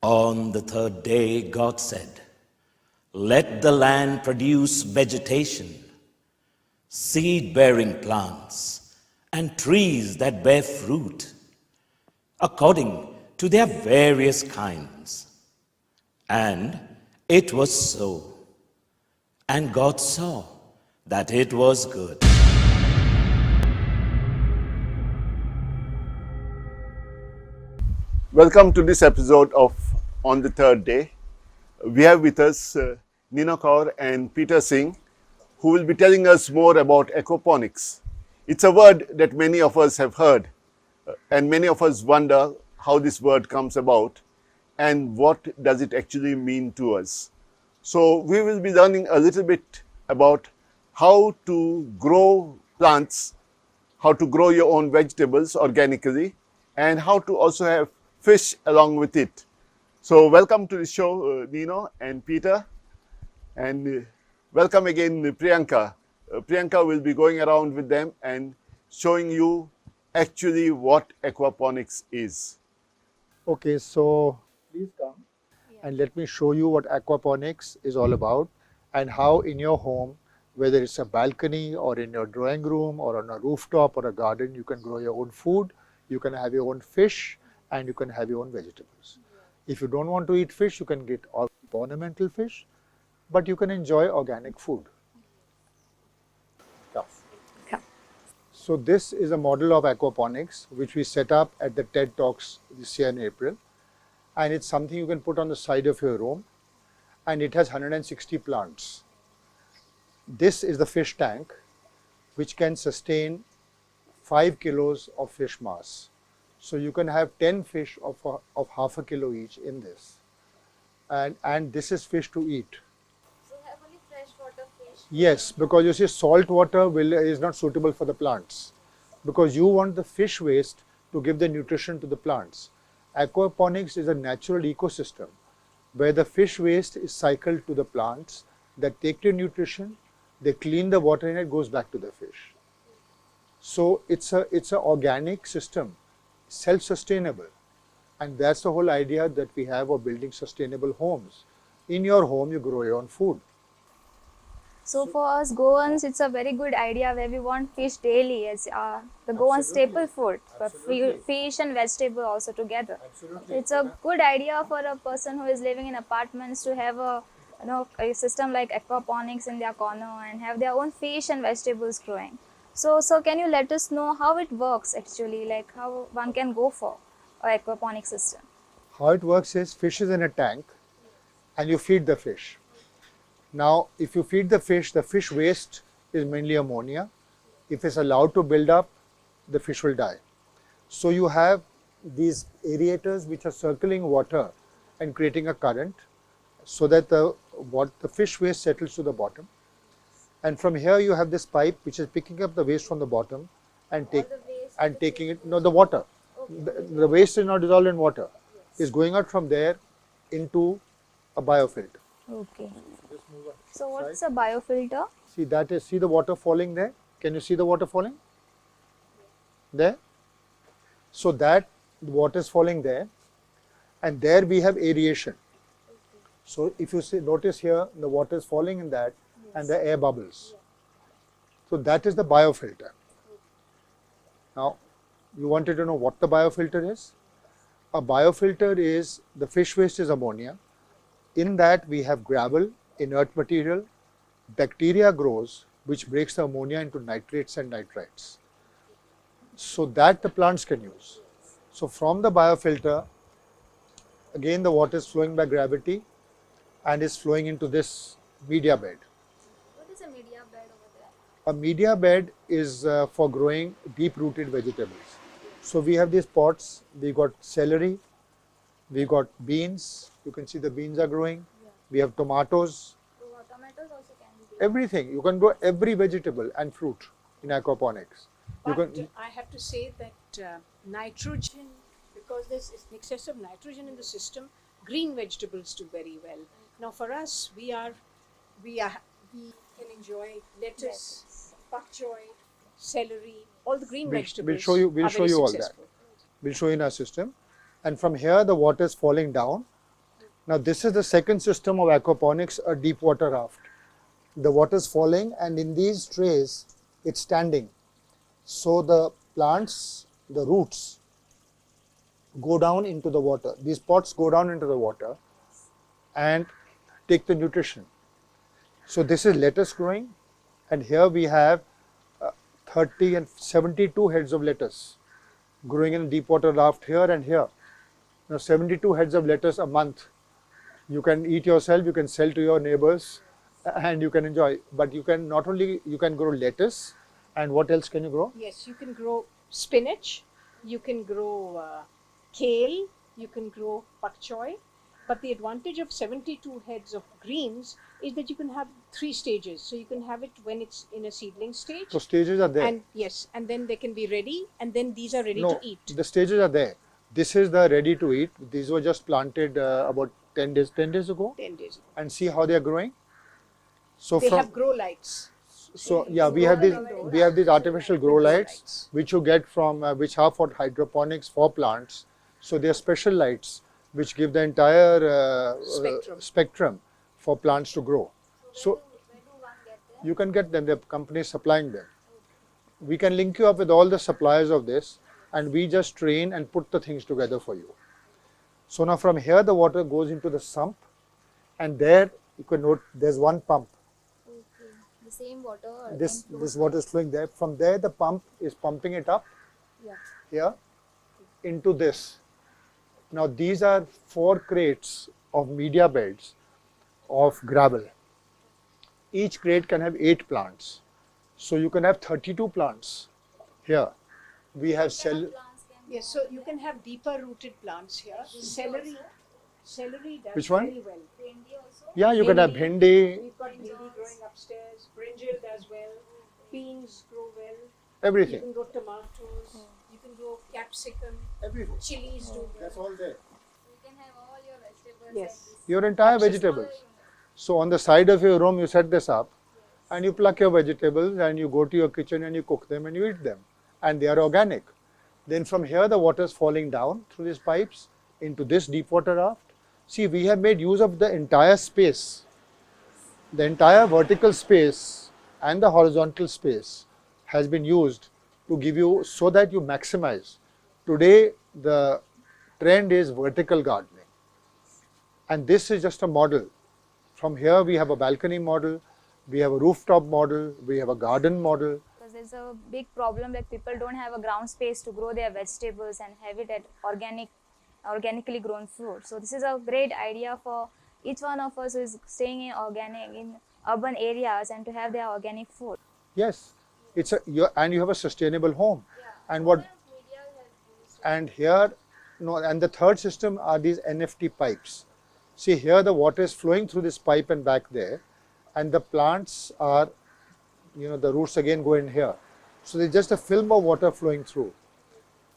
On the third day, God said, "Let the land produce vegetation, seed-bearing plants, and trees that bear fruit, according to their various kinds." And it was so. And God saw that it was good. Welcome to this episode of On the Third Day. We have with us Nina Kaur and Peter Singh, who will be telling us more about aquaponics. It's a word that many of us have heard, and many of us wonder how this word comes about and what does it actually mean to us. So we will be learning a little bit about how to grow plants, how to grow your own vegetables organically, and how to also have fish along with it. So welcome to the show, Nino and Peter, and welcome again, Priyanka. Priyanka will be going around with them and showing you actually what aquaponics is. Okay, so please come and let me show you what aquaponics is all about and how in your home, whether it's a balcony or in your drawing room or on a rooftop or a garden, you can grow your own food, you can have your own fish, and you can have your own vegetables. If you don't want to eat fish, you can get ornamental fish, but you can enjoy organic food. Yeah. So this is a model of aquaponics which we set up at the TED Talks this year in April, and it's something you can put on the side of your room, and it has 160 plants. This is the fish tank which can sustain 5 kilos of fish mass. So you can have 10 fish of half a kilo each in this, and this is fish to eat. So you have only freshwater fish? Yes, because you see salt water is not suitable for the plants, because you want the fish waste to give the nutrition to the plants. Aquaponics is a natural ecosystem where the fish waste is cycled to the plants that take the nutrition, they clean the water and it goes back to the fish. So it's an organic system, self-sustainable, and that's the whole idea that we have of building sustainable homes. In your home, you grow your own food. So for us Goans, it's a very good idea where we want fish daily as the Goan staple food, but fish and vegetable also together. Absolutely. It's a good idea for a person who is living in apartments to have a system like aquaponics in their corner and have their own fish and vegetables growing. So can you let us know how it works actually, like how one can go for an aquaponic system? How it works is fish is in a tank and you feed the fish. Now, if you feed the fish waste is mainly ammonia. If it's allowed to build up, the fish will die. So you have these aerators which are circling water and creating a current so that the fish waste settles to the bottom. And from here you have this pipe which is picking up the waste from the bottom and taking it, no, the water. Okay. The waste is not dissolved in water. Yes. Is going out from there into a biofilter. Okay. So what's a biofilter? See the water falling there? Can you see the water falling? There? So that the water is falling there, and there we have aeration. Okay. So if you notice here, the water is falling in that, yes, and the air bubbles. Yeah. So that is the biofilter. Okay. Now, you wanted to know what the biofilter is? A biofilter is, the fish waste is ammonia. In that we have gravel, inert material, bacteria grows which breaks the ammonia into nitrates and nitrites. So that the plants can use. So from the biofilter, again the water is flowing by gravity and is flowing into this media bed. What is a media bed over there? A media bed is for growing deep-rooted vegetables. So we have these pots, we got celery, we got beans, you can see the beans are growing, yeah, we have tomatoes. Tomatoes also can be grown. Everything, you can grow every vegetable and fruit in aquaponics. But I have to say that nitrogen, because there's excess of nitrogen in the system, green vegetables do very well. Now for us, we can enjoy lettuce, pak choy, celery, all the green vegetables. We'll show you all that. We'll show you in our system. And from here, the water is falling down Now this is the second system of aquaponics, a deep water raft. The water is falling and in these trays it's standing. So the plants, the roots go down into the water. These pots go down into the water and take the nutrition. So this is lettuce growing, and here we have 30 and 72 heads of lettuce growing in a deep water raft here and here. Now 72 heads of lettuce a month. You can eat yourself, you can sell to your neighbors, and you can enjoy. But you can not only, you can grow lettuce, and what else can you grow? Yes, you can grow spinach, you can grow kale, you can grow pak choy. But the advantage of 72 heads of greens is that you can have 3 stages. So you can have it when it's in a seedling stage. So stages are there. And yes, and then they can be ready, and then these are ready to eat. The stages are there. This is the ready to eat. These were just planted about 10 days ago. 10 days ago. And see how they are growing. So They have grow lights. So yeah, we have these artificial grow lights which you get from which are for hydroponics for plants. So they are special lights which give the entire spectrum for plants to grow. So where do one get them? you can get them. The company is supplying them. We can link you up with all the suppliers of this, and we just train and put the things together for you. So now from here the water goes into the sump, and there you can note there's one pump. Okay. The same water. This water is flowing there. From there the pump is pumping it up here into this. Now these are 4 crates of media beds of gravel. Each crate can have 8 plants. So you can have 32 plants here. We have Yes, so you can have deeper rooted plants here. Celery does Which one? very well. Bhindi also. Yeah, you can have bhindi, We've got bhindi growing upstairs. Brinjal does well. Beans grow well. You everything. can grow tomatoes. You can grow capsicum. Everything. Chilies do well. That's all there. You can have all your vegetables. Yes. Your entire vegetables. So on the side of your room you set this up, and you pluck your vegetables and you go to your kitchen and you cook them and you eat them, and they are organic. Then from here the water is falling down through these pipes into this deep water raft. See, we have made use of the entire space, the entire vertical space and the horizontal space has been used to give you, so that you maximize. Today the trend is vertical gardening, and this is just a model. From here we have a balcony model, we have a rooftop model, we have a garden model. Because there's a big problem that people don't have a ground space to grow their vegetables and have it at organically grown food. So this is a great idea for each one of us who is staying in urban areas and to have their organic food. Yes, and you have a sustainable home. And what? And here, and the third system are these NFT pipes. See, here the water is flowing through this pipe and back there, and the plants are, the roots again go in here. So there's just a film of water flowing through,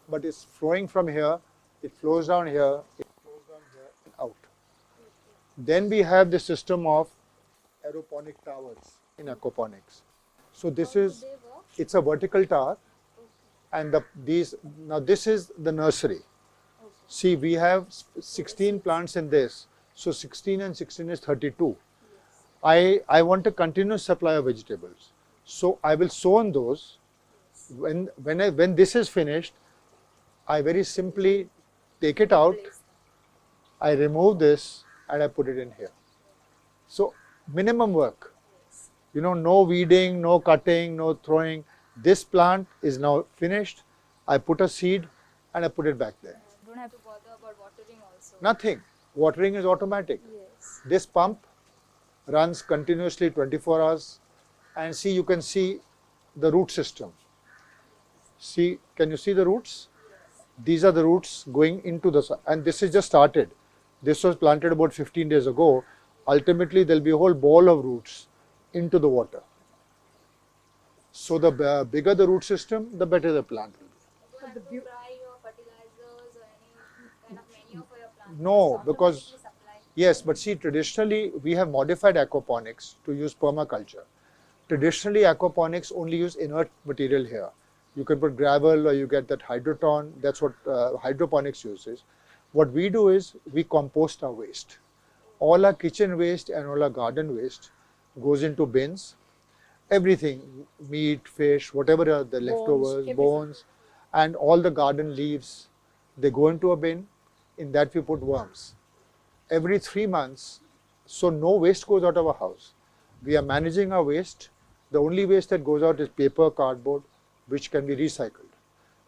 but it's flowing from here, it flows down here, it flows down here and out. Then we have the system of aeroponic towers in aquaponics. So this is, it's a vertical tower, and this is the nursery. See, we have 16 plants in this, so 16 and 16 is 32. I want a continuous supply of vegetables, so I will sow on those. When this is finished, I very simply take it out, I remove this and I put it in here. So minimum work, no weeding, no cutting, no throwing. This plant is now finished. I put a seed and I put it back there. Don't have to bother about watering also. Nothing. Watering is automatic. Yes. This pump runs continuously 24 hours, and see, you can see the root system. See, can you see the roots? These are the roots going into the, and this is just started. This was planted about 15 days ago. Ultimately, there will be a whole ball of roots into the water. So the bigger the root system, the better the plant will be. You don't have to buy your fertilizers or any kind of manure for your plant. No, It's because automatically supplied. yes, but see, traditionally we have modified aquaponics to use permaculture. Traditionally, aquaponics only use inert material here. You can put gravel or you get that hydroton. That's what hydroponics uses. What we do is we compost our waste. all our kitchen waste and all our garden waste goes into bins. Everything, meat, fish, whatever are the leftovers, everything. bones, and all the garden leaves, they go into a bin. In that we put worms. Every 3 months, so no waste goes out of our house. We are managing our waste. The only waste that goes out is paper, cardboard, which can be recycled.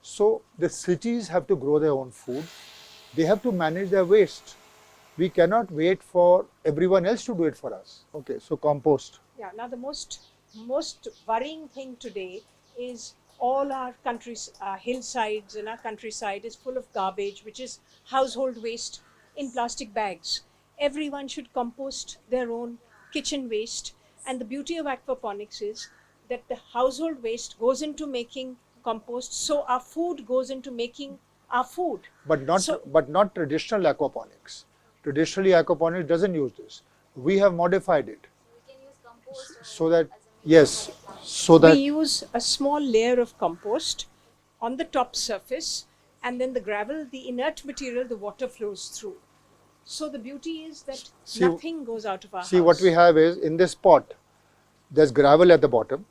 So the cities have to grow their own food. They have to manage their waste. We cannot wait for everyone else to do it for us. Okay, so compost. Yeah, now the most worrying thing today is all our countries, hillsides and our countryside is full of garbage, which is household waste in plastic bags. Everyone should compost their own kitchen waste. And the beauty of aquaponics is that the household waste goes into making compost, so our food goes into making our food. But not traditional aquaponics. Traditionally, aquaponics doesn't use this. We have modified it. We can use compost So that, yes, so that We use a small layer of compost on the top surface, and then the gravel, the inert material, the water flows through. So the beauty is that nothing goes out of our house. see what we have is, in this pot, there's gravel at the bottom,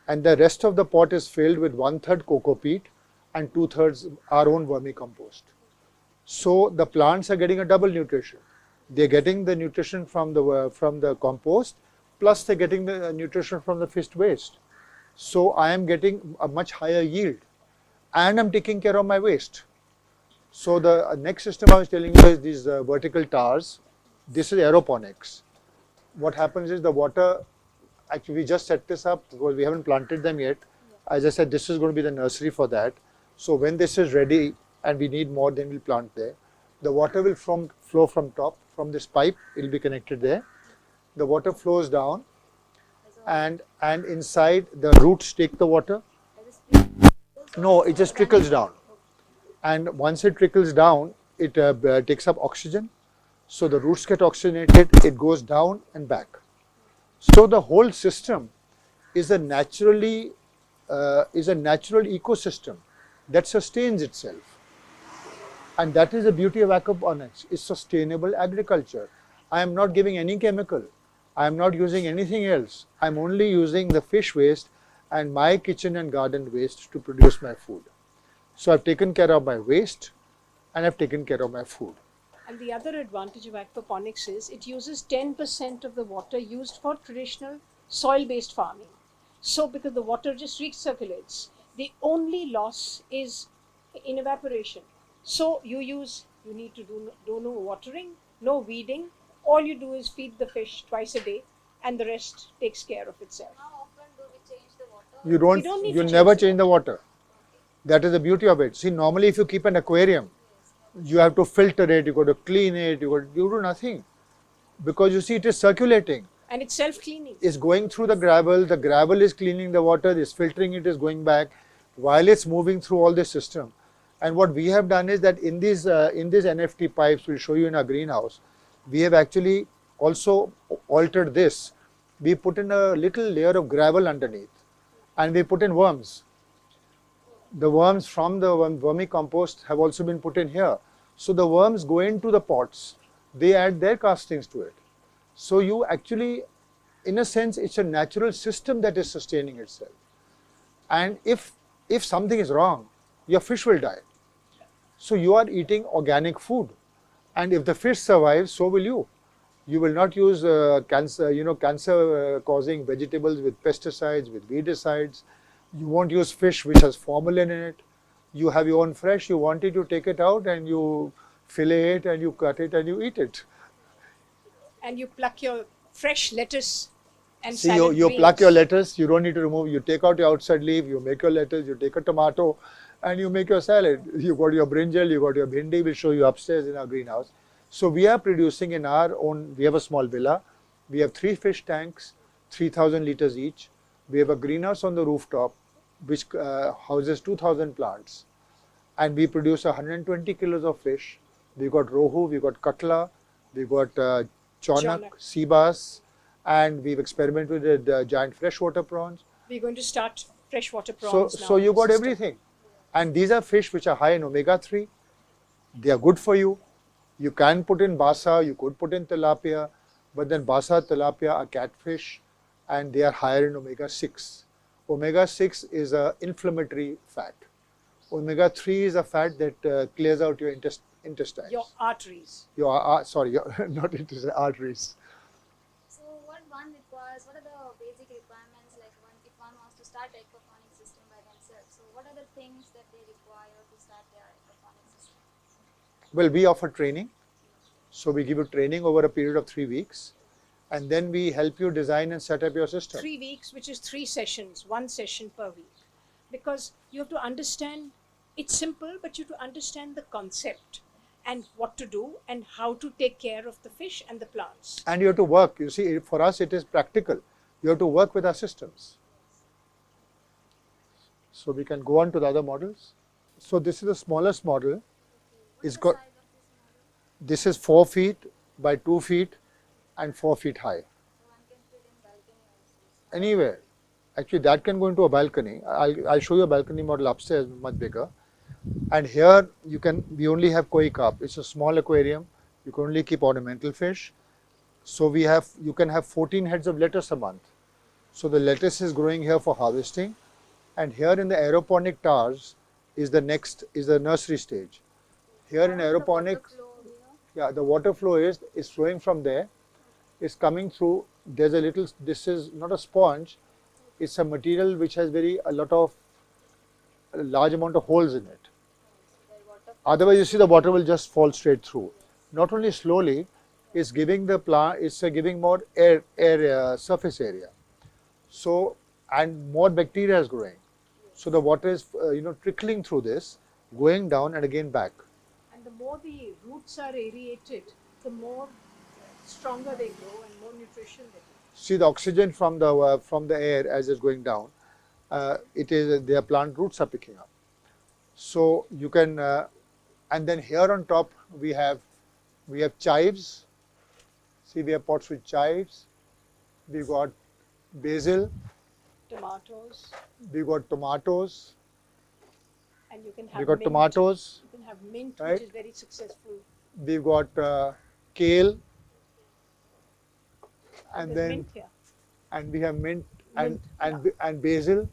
and the rest of the pot is filled with 1/3 cocoa peat and 2/3 our own vermicompost. So the plants are getting a double nutrition. They're getting the nutrition from the compost, plus they're getting the nutrition from the fish waste. So I am getting a much higher yield, and I'm taking care of my waste. So the next system I was telling you is these vertical towers. This is aeroponics. What happens is the water, actually we just set this up because we haven't planted them yet. As I said, this is going to be the nursery for that. So when this is ready and we need more, then we'll plant there. The water will flow from top, from this pipe, it will be connected there. The water flows down, and inside the roots take the water. No, it just trickles down. And once it trickles down, it takes up oxygen. So the roots get oxygenated, it goes down and back. So the whole system is a natural ecosystem that sustains itself. And that is the beauty of aquaponics. It's sustainable agriculture. I am not giving any chemical. I am not using anything else. I'm only using the fish waste and my kitchen and garden waste to produce my food. So I've taken care of my waste and I've taken care of my food. And the other advantage of aquaponics is it uses 10% of the water used for traditional soil-based farming. So because the water just recirculates, the only loss is in evaporation. So you need to do no watering, no weeding. All you do is feed the fish twice a day, and the rest takes care of itself. How often do we change the water? You never change the water. That is the beauty of it. See, normally if you keep an aquarium, you have to filter it, you got to clean it, you do nothing. Because you see, it is circulating. And it's self-cleaning. It's going through the gravel is cleaning the water, it's filtering it, is going back, while it's moving through all this system. And what we have done is that in these NFT pipes, we'll show you in our greenhouse, we have actually also altered this. We put in a little layer of gravel underneath, and we put in worms. The worms from the vermicompost have also been put in here. So the worms go into the pots, they add their castings to it. So you actually, in a sense, it's a natural system that is sustaining itself. And if something is wrong, your fish will die. So you are eating organic food. And if the fish survives, so will you. You will not use cancer-causing vegetables with pesticides, with weedicides. You won't use fish which has formalin in it. You have your own fresh, you want it, you take it out and you fillet it and you cut it and you eat it. And you pluck your fresh lettuce and See, salad you greens. pluck your lettuce, you don't need to remove, you take out your outside leaf, you make your lettuce, you take a tomato and you make your salad. You got your brinjal, you got your bhindi, we'll show you upstairs in our greenhouse. So we are producing in our own, we have a small villa, we have 3 fish tanks, 3,000 liters each. We have a greenhouse on the rooftop which houses 2,000 plants, and we produce 120 kilos of fish. We got rohu, we got katla, we got chonak, sea bass, and we've experimented with giant freshwater prawns. We're going to start freshwater prawns now. So you got everything. And these are fish which are high in omega-3. They are good for you. You can put in basa, you could put in tilapia, but then basa, tilapia are catfish and they are higher in omega-6. Omega-6 is an inflammatory fat. Omega-3 is a fat that clears out your intestines. Your arteries. Not intestines, arteries. So what one requires, what are the basic requirements like if one wants to start aquaponics system by themselves? So what are the things that they require to start their aquaponics system? Well, we offer training. So we give you training over a period of 3 weeks. And then we help you design and set up your system. 3 weeks, which is 3 sessions, 1 session per week. Because you have to understand, it's simple, but you have to understand the concept and what to do and how to take care of the fish and the plants. And you have to work. You see, for us it is practical. You have to work with our systems. So we can go on to the other models. So this is the smallest model. It's got, this is 4 feet by 2 feet and 4 feet high. One can fit in balcony also. Anywhere. Actually, that can go into a balcony. I'll show you a balcony model upstairs, much bigger. And here we only have koi carp. It's a small aquarium. You can only keep ornamental fish. So you can have 14 heads of lettuce a month. So the lettuce is growing here for harvesting. And here in the aeroponic towers is the nursery stage. Here in aeroponics, the water flow is flowing from there. It's coming through. There's a little, this is not a sponge. It's a material which has a large amount of holes in it. Otherwise, you see the water will just fall straight through. Not only slowly, it's giving the plant, it's giving more air surface area. So, and more bacteria is growing. So the water is, trickling through this, going down and again back. And the more the roots are aerated, the more stronger they grow and more nutrition they get. See the oxygen from the air as it's going down, their plant roots are picking up. So you can, and then here on top we have chives. See, we have pots with chives. We've got basil. Tomatoes. We've got tomatoes. And you can have We've got mint. tomatoes. You can have mint, Right. which is very successful. We've got kale. And And there's then mint here. and we have mint Mint, and basil,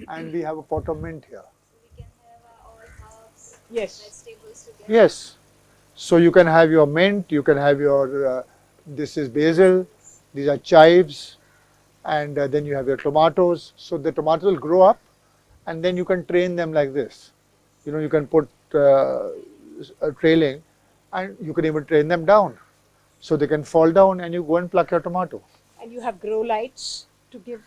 and we have a pot of mint here. So we can have all herbs, Yes. vegetables together. Yes. So you can have your mint, you can have your, this is basil, these are chives, and then you have your tomatoes. So the tomatoes will grow up, and then you can train them like this. You can put a trailing, and you can even train them down. So they can fall down and you go and pluck your tomato. And you have grow lights to give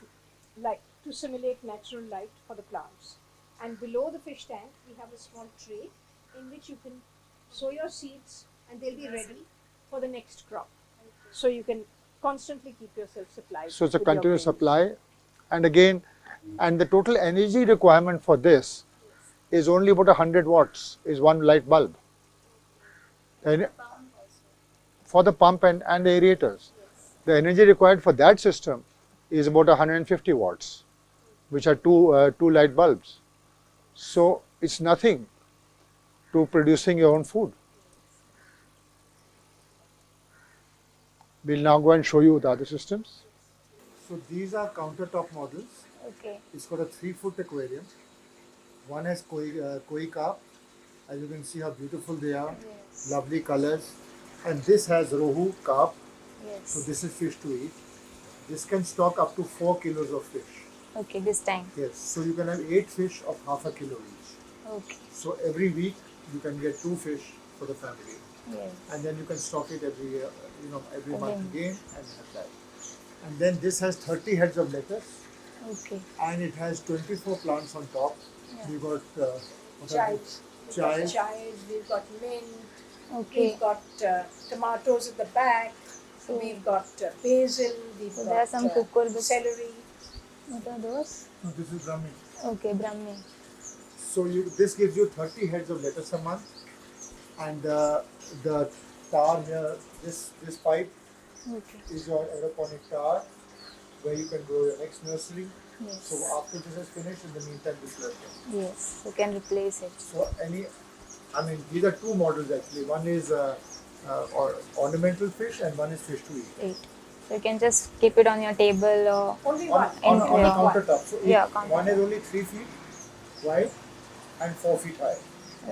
light, to simulate natural light for the plants. And below the fish tank, we have a small tray in which you can sow your seeds and they'll be ready for the next crop. So you can constantly keep yourself supplied. So it's a with your continuous grains. supply. And again, and the total energy requirement for this is only about 100 watts, is one light bulb. And for the pump and the aerators. The energy required for that system is about 150 watts, which are two light bulbs. So it's nothing to producing your own food. We'll now go and show you the other systems. So these are countertop models. Okay. It's got a 3-foot aquarium. One has koi carp. As you can see how beautiful they are. Yes. Lovely colors. And this has rohu carp. Yes. So this is fish to eat. This can stock up to 4 kilos of fish. Okay, this time. Yes. So you can have 8 fish of half a kilo each. Okay. So every week you can get 2 fish for the family. Yes. And then you can stock it every Every month month. again and have that. And then this has 30 heads of lettuce. Okay. And it has 24 plants on top. Yeah. We've got Chives. We've got Chives. chives, we've got mint, Okay. we've got tomatoes at the back, So- we've got basil, we've So got there are some cucurbits. celery. What are those? No, this is Brahmi. Okay, Brahmi. So this gives you 30 heads of lettuce a month. And the tower here, this pipe Okay. is your aeroponic tower where you can grow your next nursery. Yes. So after this is finished, in the meantime, this is working. Yes. You can replace it. So these are 2 models actually. One is or ornamental fish, and one is fish to eat. Eight. So you can just keep it on your table or Only On, one. on a Yeah. countertop. So Yeah, one is only 3 feet wide and 4 feet high.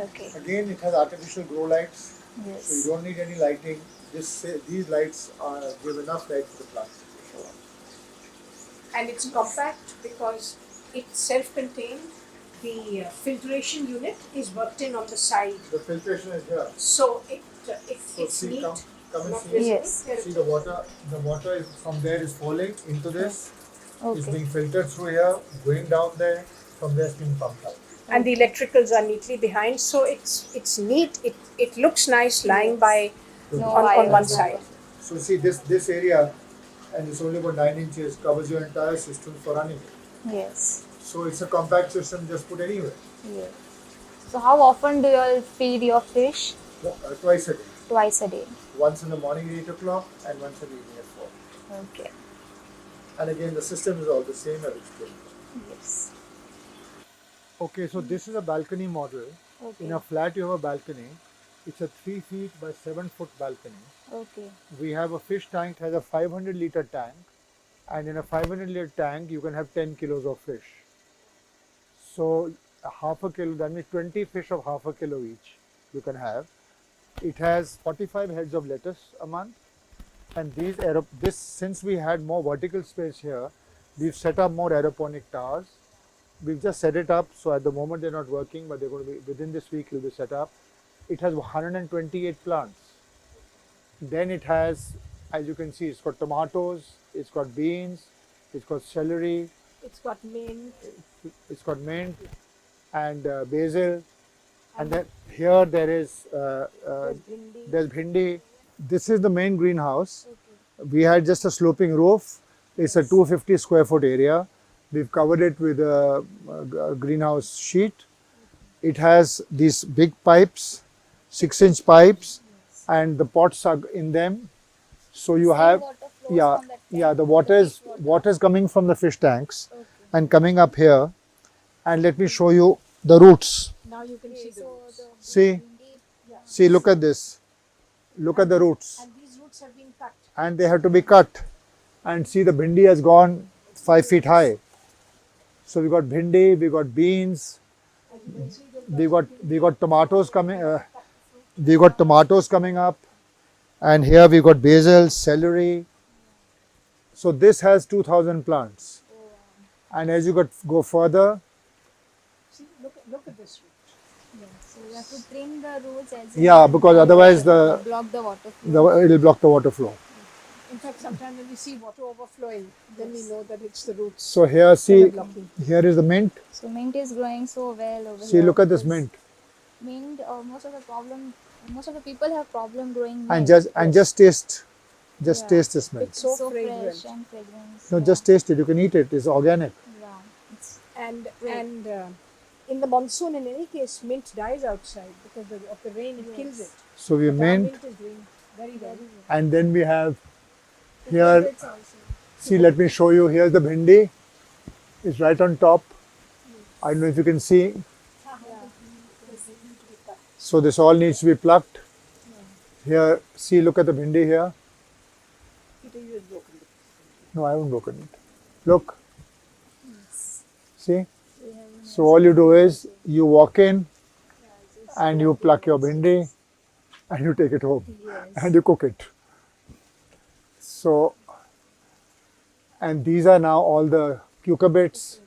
okay. Again, it has artificial grow lights, so you Yes. don't need any lighting. These lights give enough light to the plants. And it's compact because it's self-contained. The filtration unit is worked in on the side, The filtration is here. so So it's see, neat. come and not see. visible. Yes. There it See is. the water. The water is from there is falling into this. It's Okay. being filtered through here, going down there. From there, it's being pumped out. And the electricals are neatly behind, so it's neat. It looks nice lying by No on wires. one side. So see this area, and it's only about 9 inches, covers your entire system for running it. Yes. So it's a compact system, just put anywhere. Yes. So how often do you all feed your fish? Twice a day. Twice a day. Once in the morning at 8 o'clock and once in the evening at 4. Okay. And again, the system is all the same as explained. Yes. Okay, so this is a balcony model. Okay. In a flat, you have a balcony. It's a 3 feet by 7 foot balcony. Okay. We have a fish tank, has a 500-liter tank, and in a 500-liter tank, you can have 10 kilos of fish. So, half a kilo, that means 20 fish of half a kilo each you can have. It has 45 heads of lettuce a month, and since we had more vertical space here, we've set up more aeroponic towers. We've just set it up, so at the moment they're not working, but they're going to be within this week. Will be set up. It has 128 plants. Then it has, as you can see, it's got tomatoes, it's got beans, it's got celery, It's got mint. it's got mint and basil, and then here there is there's bhindi. This is the main greenhouse. We had just a sloping roof. It's a 250 square foot area. We've covered it with a greenhouse sheet. It has these big pipes, 6-inch pipes, and the pots are in them. So you have, the water is coming from the fish tanks and coming up here. And let me show you the roots. Now you can see the roots. See, look at this. Look at the roots. And these roots have been cut. And they have to be cut. And see, the bhindi has gone 5 feet high. So we got bhindi, we got beans, we got tomatoes coming. We got tomatoes coming up, and here we got basil, celery. So this has 2,000 plants. And as you go further, See, look at this root. So you have to trim the roots as because otherwise block the water flow. it will block the water flow. In fact, sometimes when we see water overflowing, then we know that it's the roots. So here, see, here is the mint. So mint is growing so well over here. See, look at this mint. Mint, most of the people have problem growing mint. And just taste Yeah. taste this mint. It's so so fragrant. fresh and fragrance. No, just taste it. You can eat it. It's organic. Yeah. It's And in the monsoon, in any case, mint dies outside because of the rain. It kills it. So we But our mint, mint is doing very well. and then we have here. See, let me show you. Here's the bhindi. It's right on top. I don't know if you can see. So this all needs to be plucked. Here, see, look at the bhindi here. Peter, you have broken it. No, I haven't broken it. Look. See? So all you do is you walk in and you pluck your bhindi and you take it home and you cook it. So, and these are now all the cucurbits.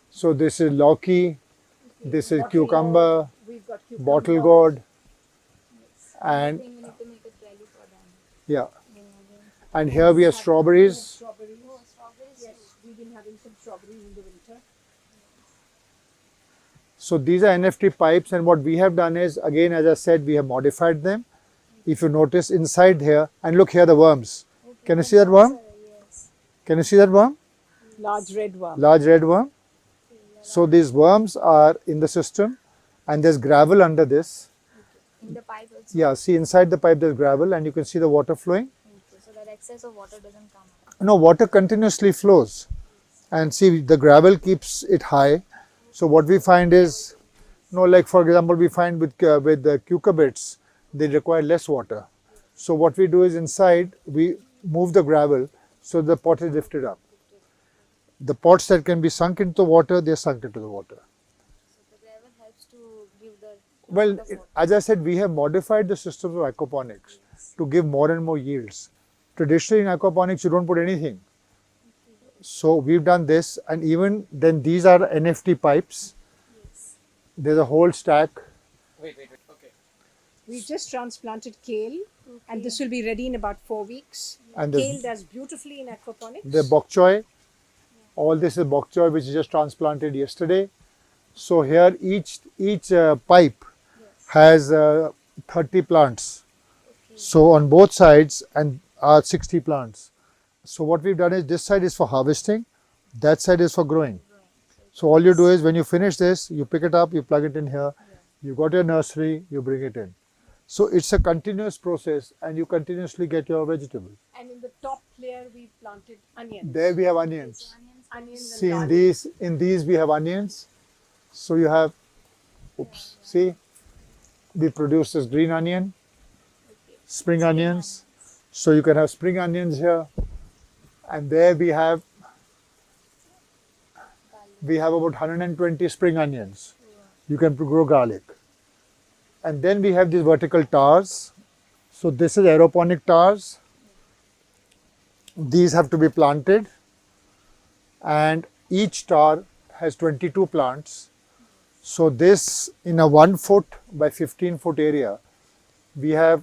So this is lauki, this is cucumber, We've got cucumber. bottle gourd, and we need to make a trellis for them. yeah. And here we have strawberries. Strawberries. Yes, we've been having some strawberries in the winter. So these are NFT pipes, and what we have done is, again, as I said, we have modified them. If you notice inside here, and look here, the worms. Can you see that worm? Yes. Can you see that worm? Large red worm. Large red worm. So these worms are in the system, and there's gravel under this. In the pipe also. Yeah, see inside the pipe there's gravel, and you can see the water flowing. Okay, so that excess of water doesn't come out. No, water continuously flows, and see the gravel keeps it high. So what we find is, like for example, we find with the cucurbits, they require less water. So what we do is inside, we move the gravel so the pot is lifted up. The pots that can be sunk into the water, they're sunk into the water. So the gravel helps to give the Well, as I said, we have modified the system of aquaponics to give more and more yields. Traditionally in aquaponics, you don't put anything. So we've done this, and even then these are NFT pipes. There's a whole stack. We just transplanted kale, and this will be ready in about 4 weeks. And Kale does beautifully in aquaponics. the bok choy. All this is bok choy, which is just transplanted yesterday. So here each pipe has 30 plants. So on both sides and are 60 plants. So what we've done is this side is for harvesting, that side is for growing. So all you do is when you finish this, you pick it up, you plug it in here, you got your nursery, you bring it in. So it's a continuous process and you continuously get your vegetables. And in the top layer, we planted onions. There we have onions. Onions and See, garlic. in these we have onions. So you have, oops, see, we produce this green onion, spring onions. So you can have spring onions here. And there we have about 120 spring onions. You can grow garlic. And then we have these vertical towers. So this is aeroponic towers. These have to be planted. And each tower has 22 plants. So this in a 1 foot by 15 foot area, we have,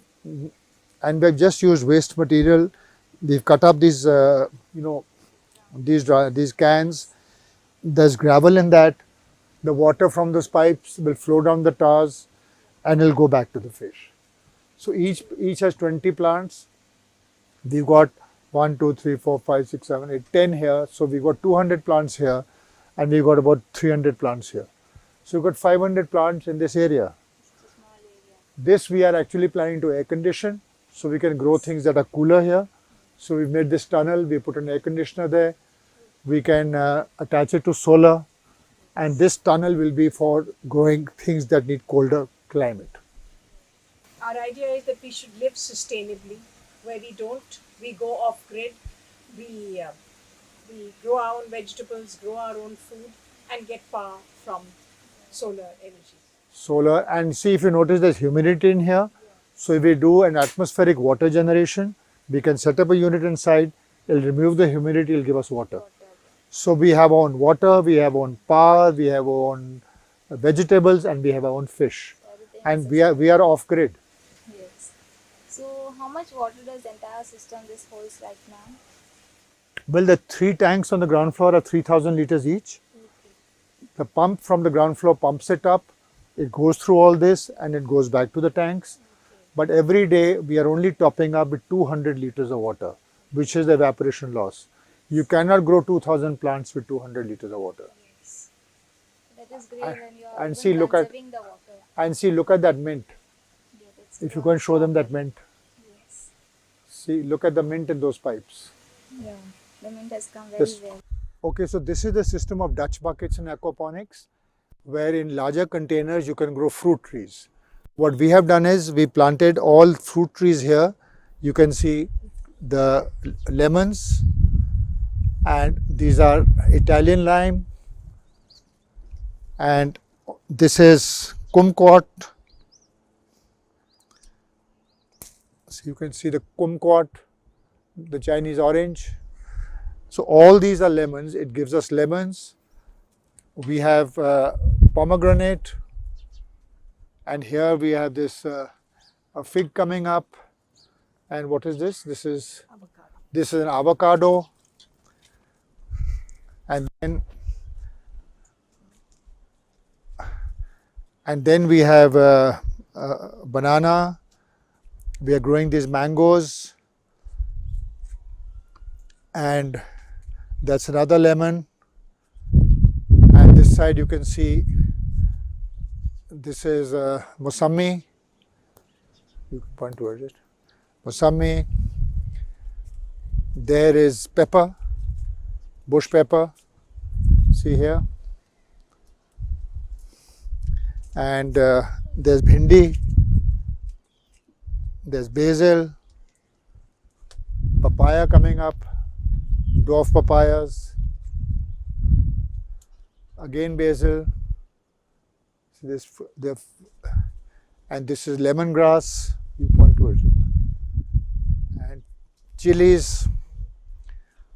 and we've just used waste material. We've cut up these, these cans. There's gravel in that. The water from those pipes will flow down the towers and it'll go back to the fish. So each has 20 plants. We've got 1, 2, 3, 4, 5, 6, 7, 8, 10 here. So we've got 200 plants here and we've got about 300 plants here. So we've got 500 plants in this area. This we are actually planning to air condition so we can grow things that are cooler here. So we've made this tunnel, we put an air conditioner there. We can attach it to solar, and this tunnel will be for growing things that need colder climate. Our idea is that we should live sustainably, where we go off grid, we grow our own vegetables, grow our own food, and get power from solar energy. Solar, and see if you notice there's humidity in here. So if we do an atmospheric water generation, we can set up a unit inside, it'll remove the humidity, it'll give us water. So we have our own water, we have our own power, we have our own vegetables, and we have our own fish. And we are off grid. Yes. So how much water does the entire system this holds right now? Well, the 3 tanks on the ground floor are 3,000 liters each. The pump from the ground floor pumps it up. It goes through all this and it goes back to the tanks. But every day we are only topping up with 200 liters of water, which is the evaporation loss. You cannot grow 2,000 plants with 200 liters of water. Yes. That is great when you are And even see, look at- conserving the water. And see, look at that mint. Yeah, that's If you can show them that mint. Yes. See, look at the mint in those pipes. Yeah. The mint has come very This- well. Okay, so this is the system of Dutch buckets in aquaponics, where in larger containers you can grow fruit trees. What we have done is we planted all fruit trees here. You can see the lemons, and these are Italian lime, and this is kumquat. So you can see the kumquat, the Chinese orange. So all these are lemons. It gives us lemons. We have pomegranate, and here we have this a fig coming up. And what is this? This is an avocado. And then we have banana. We are growing these mangoes, and that's another lemon. And this side you can see this is mosambi. You can point towards it. Mosambi. There is pepper, bush pepper. See here. And there's bhindi. There's basil. papaya coming up, dwarf papayas, again basil, and this is lemongrass, you point to it, and chilies.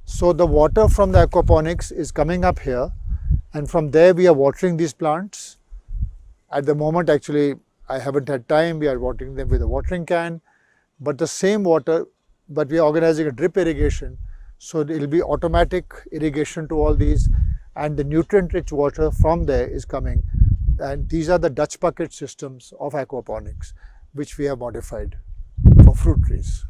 So the water from the aquaponics is coming up here, and from there we are watering these plants. At the moment, actually, I haven't had time, we are watering them with a watering can, but the same water, but we are organizing a drip irrigation, so it will be automatic irrigation to all these, and the nutrient rich water from there is coming, and these are the Dutch bucket systems of aquaponics which we have modified for fruit trees.